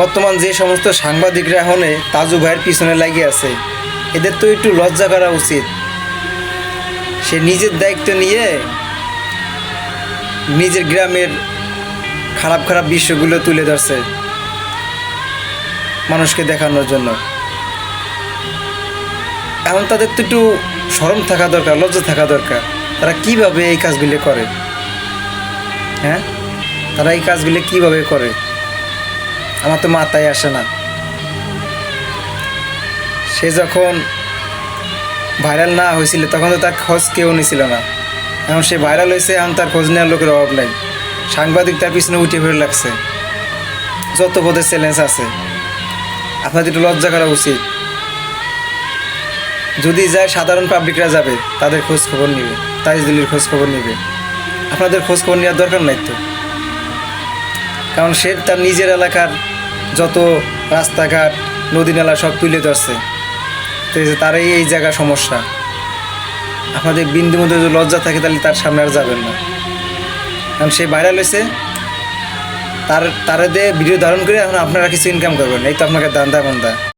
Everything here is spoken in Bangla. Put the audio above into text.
বর্তমান যে সমস্ত সাংবাদিকরা এখন তাজু ভাইয়ের পিছনে লাগিয়ে আছে, এদের তো একটু লজ্জা করা উচিত। সে নিজের দায়িত্ব নিয়ে নিজের গ্রামের খারাপ খারাপ বিষয়গুলো তুলে ধরছে মানুষকে দেখানোর জন্য। এখন তাদের তো একটু শরম থাকা দরকার, লজ্জা থাকা দরকার। তারা কিভাবে এই কাজগুলো করে? হ্যাঁ, তারা এই কাজগুলো কিভাবে করে আমার তো মাথায় আসে না। সে যখন ভাইরাল না হয়েছিল তখন তো তার খোঁজ কেউ নিছিল না। এখন সে ভাইরাল হয়েছে, এখন তার খোঁজ নেওয়ার লোকের অভাব নাই। সাংবাদিক তার পিছনে উঠে ফিরে লাগছে, যত পদের চ্যালেঞ্জ আছে। আপনাদের একটু লজ্জা করা উচিত। যদি যায় সাধারণ পাবলিকরা যাবে, তাদের খোঁজ খবর নেবে, তাইজুলের খোঁজ খবর নেবে। আপনাদের খোঁজ খবর নেওয়ার দরকার নাই তো, কারণ সে তার নিজের এলাকার যত রাস্তাঘাট নদী নালা সব তুলে ধরছে। তো তারই এই জায়গা সমস্যা। আপনাদের বিন্দু মধ্যে যদি লজ্জা থাকে তাহলে তার সামনে আর যাবেন না। কারণ সে ভাইরাল হয়েছে, তার দিয়ে ভিডিও ধারণ করে এখন আপনারা কিছু ইনকাম করবেন। এই তো আপনাকে দান্দা বান্দা।